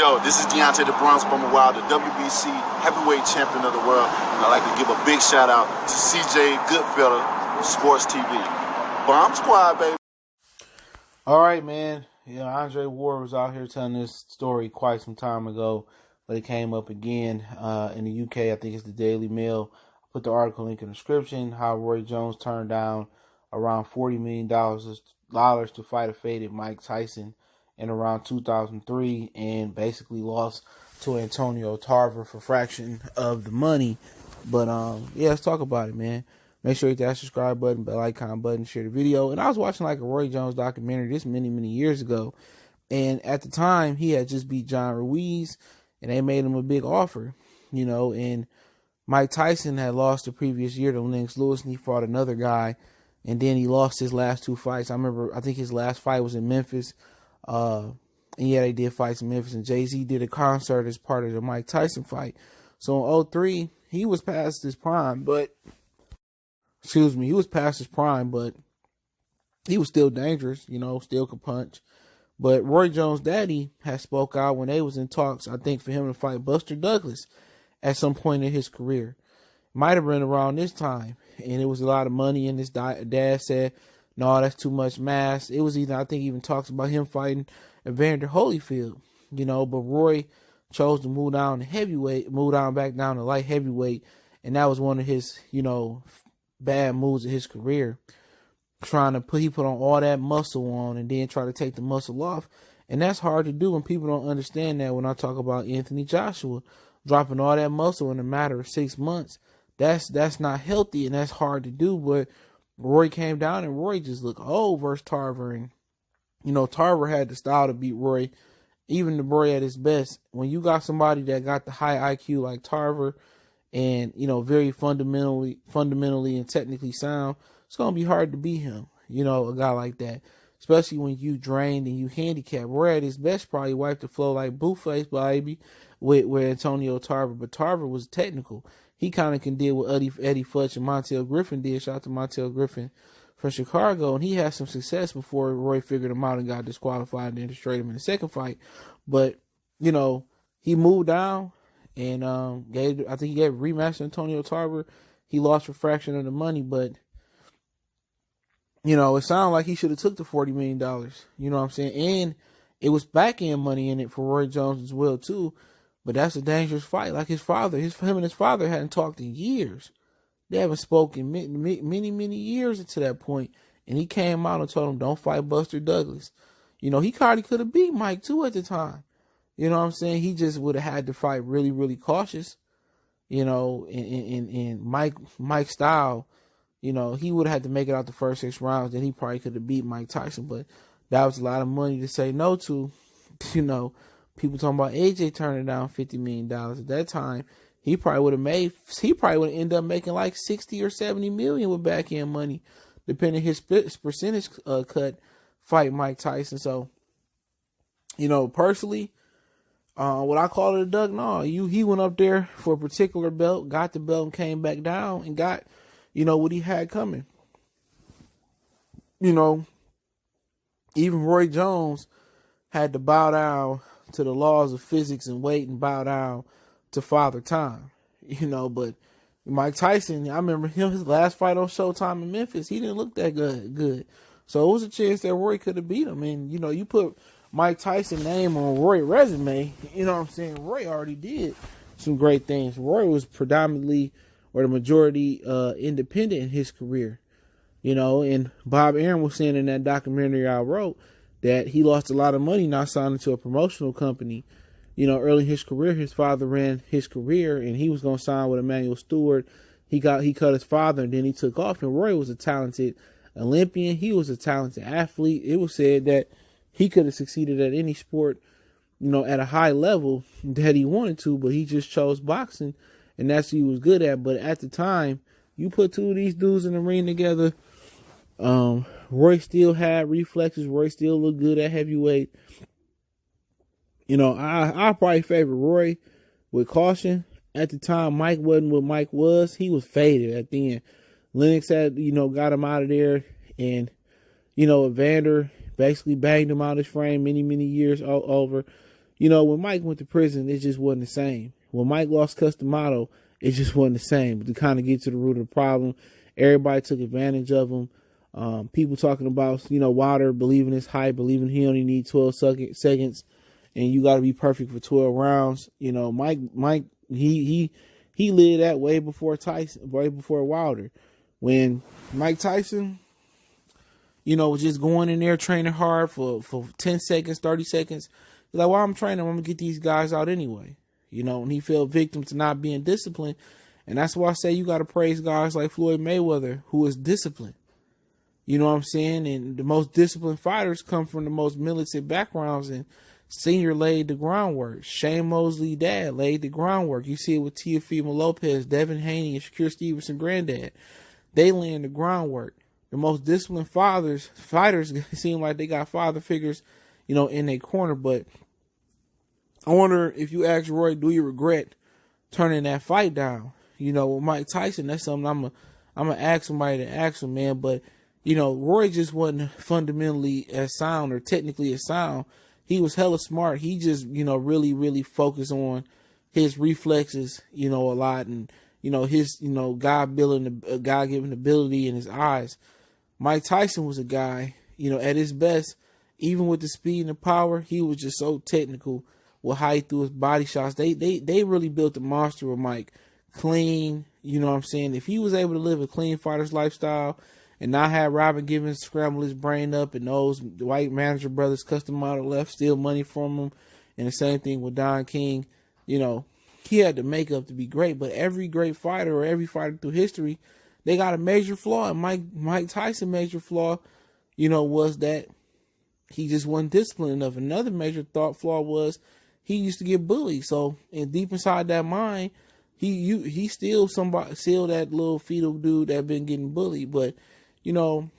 Yo, this is Deontay the Bronx Bummer Wild, the WBC heavyweight champion of the world. And I'd like to give a big shout out to CJ Goodfellow of Sports TV. Bomb Squad, baby. All right, man. Andre Ward was out here telling this story quite some time ago, but it came up again in the UK. I think it's the Daily Mail. I put the article link in the description. How Roy Jones turned down around $40 million to fight a faded Mike Tyson in around 2003 and basically lost to Antonio Tarver for a fraction of the money. But yeah, let's talk about it, man. Make sure you hit that subscribe button, bell icon button, share the video. And I was watching like a Roy Jones documentary this many years ago. And at the time, he had just beat John Ruiz and they made him a big offer, and Mike Tyson had lost the previous year to Lennox Lewis and he fought another guy. And then he lost his last two fights. I think his last fight was in Memphis. And yeah, they did fights in Memphis. And Jay-Z did a concert as part of the Mike Tyson fight. So in 2003, he was past his prime, but he was still dangerous, still could punch. But Roy Jones' daddy had spoke out when they was in talks, I think, for him to fight Buster Douglas at some point in his career. Might have been around this time. And it was a lot of money. And his dad said, no, that's too much mass. It was even talks about him fighting Evander Holyfield, but Roy chose to move down back down to light heavyweight. And that was one of his, bad moves of his career. He put on all that muscle on and then try to take the muscle off. And that's hard to do, and people don't understand that when I talk about Anthony Joshua dropping all that muscle in a matter of 6 months. That's not healthy, and that's hard to do. But Roy came down, and Roy just looked old versus Tarver. And, Tarver had the style to beat Roy, even the Roy at his best. When you got somebody that got the high IQ like Tarver and, very fundamentally and technically sound, it's going to be hard to beat him, a guy like that. Especially when you drained and you handicapped. Roy at his best probably wiped the flow like Blueface, baby, with Antonio Tarver. But Tarver was technical. He kind of can deal with Eddie Futch and Montel Griffin did. Shout out to Montel Griffin from Chicago. And he had some success before Roy figured him out and got disqualified and then destroyed him in the second fight. But, he moved down and he gave rematch to Antonio Tarver. He lost for a fraction of the money, but, it sounded like he should have took the $40 million. You know what I'm saying? And it was back-end money in it for Roy Jones as well, too. But that's a dangerous fight. Like him and his father hadn't talked in years. They haven't spoken many years to that point. And he came out and told him, don't fight Buster Douglas. He probably could have beat Mike too at the time. You know what I'm saying? He just would have had to fight really, really cautious. In Mike's style, he would have had to make it out the first 6 rounds. Then he probably could have beat Mike Tyson. But that was a lot of money to say no to, People talking about AJ turning down $50 million at that time. He probably would have ended up making like 60 or 70 million with back end money, depending his percentage cut fight Mike Tyson. So, personally, would I call it a duck? No, he went up there for a particular belt, got the belt and came back down and got, what he had coming. Even Roy Jones had to bow down to the laws of physics and wait and bow down to Father Time, but Mike Tyson, I remember his last fight on Showtime in Memphis, he didn't look that good. So it was a chance that Roy could have beat him. And, you put Mike Tyson's name on Roy's resume, Roy already did some great things. Roy was predominantly or the majority independent in his career, and Bob Aaron was saying in that documentary I wrote, that he lost a lot of money not signing to a promotional company. Early in his career, his father ran his career and he was going to sign with Emmanuel Stewart. He cut his father and then he took off. And Roy was a talented Olympian. He was a talented athlete. It was said that he could have succeeded at any sport, at a high level that he wanted to, but he just chose boxing and that's what he was good at. But at the time, you put two of these dudes in the ring together, Roy still had reflexes. Roy still looked good at heavyweight. I probably favor Roy with caution. At the time, Mike wasn't what Mike was. He was faded at the end. Lennox had, got him out of there. And, Evander basically banged him out of his frame many years over. You know, when Mike went to prison, it just wasn't the same. When Mike lost Customato, it just wasn't the same. But to kind of get to the root of the problem, everybody took advantage of him. People talking about, you know, Wilder believing his hype, believing he only need 12 seconds, and you got to be perfect for 12 rounds. You know, Mike, he lived that way before Tyson, way before Wilder. When Mike Tyson, you know, was just going in there training hard for 10 seconds, 30 seconds. He's like, well, I'm training, I'm going to get these guys out anyway. You know, and he fell victim to not being disciplined. And that's why I say you got to praise guys like Floyd Mayweather, who is disciplined. You know what I'm saying? And the most disciplined fighters come from the most militant backgrounds, and Senior laid the groundwork. Shane Mosley dad laid the groundwork. You see it with Teofimo Lopez, Devin Haney, and Shakur Stevenson granddad. They laying the groundwork. The most disciplined fighters seem like they got father figures, you know, in their corner. But I wonder if you ask Roy, do you regret turning that fight down? You know, with Mike Tyson, that's something I'm gonna ask somebody to ask him, man. But you know, Roy just wasn't fundamentally as sound or technically as sound. He was hella smart. He just, you know, really, really focused on his reflexes, you know, a lot, and you know his, you know, God-given ability in his eyes. Mike Tyson was a guy, you know, at his best, even with the speed and the power, he was just so technical with how he threw his body shots. They really built a monster with Mike. Clean, you know what I'm saying? If he was able to live a clean fighter's lifestyle and not have Robin Givens scramble his brain up and those white manager brothers custom model left steal money from him, and the same thing with Don King, you know, he had the makeup to be great. But every great fighter or every fighter through history, they got a major flaw. And Mike Tyson's major flaw, you know, was that he just wasn't disciplined enough. Another major flaw was he used to get bullied. So, and deep inside that mind, he still that little fetal dude that been getting bullied. But you know,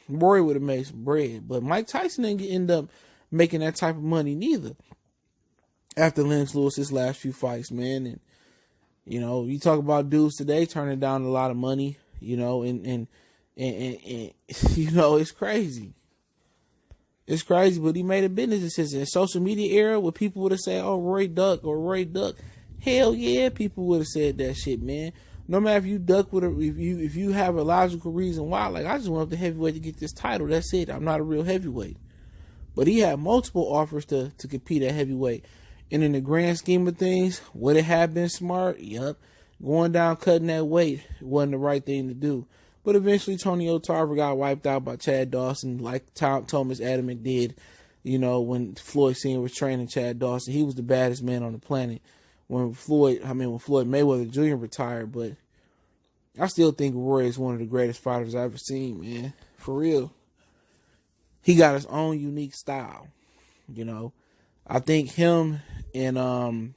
Rory would have made some bread, but Mike Tyson didn't end up making that type of money neither. After Lennox Lewis's last few fights, man, and you know, you talk about dudes today turning down a lot of money, you know, and you know, it's crazy. It's crazy, but he made a business decision. In social media era, where people would have said, "Oh, Roy Duck" or "Roy Duck," hell yeah, people would have said that shit, man. No matter if you duck with if you have a logical reason why, like I just went up to heavyweight to get this title. That's it. I'm not a real heavyweight. But he had multiple offers to compete at heavyweight. And in the grand scheme of things, would it have been smart? Yup. Going down, cutting that weight wasn't the right thing to do. But eventually, Tonio Tarver got wiped out by Chad Dawson, like Thomas Adamick did, you know, when Floyd Sr. was training Chad Dawson. He was the baddest man on the planet when Floyd Mayweather Jr. retired. But I still think Roy is one of the greatest fighters I've ever seen, man. For real. He got his own unique style, you know. I think him and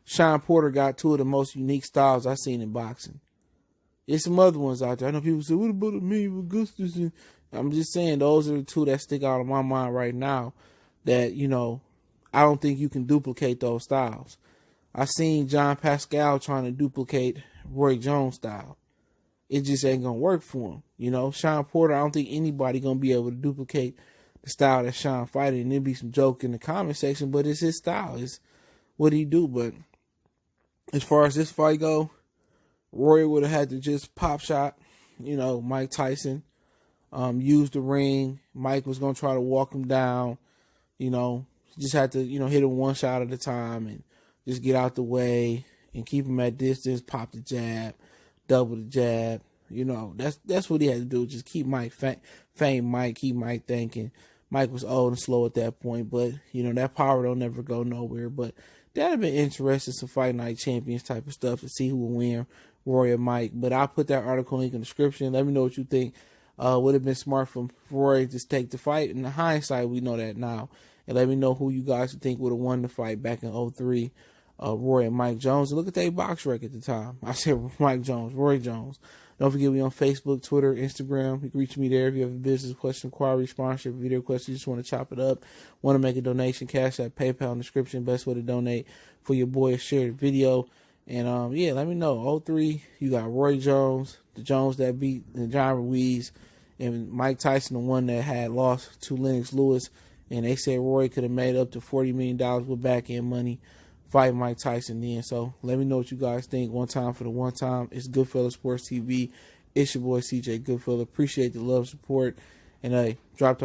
Sean Porter got two of the most unique styles I've seen in boxing. There's some other ones out there. I know people say, what about me with Gustafsson? I'm just saying those are the two that stick out in my mind right now that, you know, I don't think you can duplicate those styles. I seen John Pascal trying to duplicate Roy Jones' style. It just ain't going to work for him. You know, Sean Porter, I don't think anybody going to be able to duplicate the style that Sean fighted. And there'll be some joke in the comment section, but it's his style. It's what he do. But as far as this fight go, Roy would have had to just pop shot, you know, Mike Tyson, use the ring. Mike was going to try to walk him down, you know, just had to, you know, hit him one shot at a time and just get out the way and keep him at distance, pop the jab, double the jab. You know, that's what he had to do, just keep Mike, fame Mike, keep Mike thinking. Mike was old and slow at that point, but, you know, that power don't never go nowhere. But that'd have been interesting, some Fight Night Champions type of stuff to see who will win, Roy or Mike. But I'll put that article link in the description. Let me know what you think. Would have been smart for Roy to just take the fight. In the hindsight, we know that now. And let me know who you guys think would have won the fight back in 2003. Roy and Mike Jones. And look at their box record at the time. I said Mike Jones, Roy Jones. Don't forget me on Facebook, Twitter, Instagram. You can reach me there if you have a business question, inquiry, sponsorship, video question. You just want to chop it up, want to make a donation, Cash App, PayPal in the description. Best way to donate for your boy. Share the video. And, yeah, let me know. 03, you got Roy Jones, the Jones that beat John Ruiz, and Mike Tyson, the one that had lost to Lennox Lewis. And they said Roy could have made up to $40 million with back end money fighting Mike Tyson then. So let me know what you guys think. One time for the one time. It's Goodfellas Sports TV. It's your boy CJ Goodfellas. Appreciate the love, support, and drop the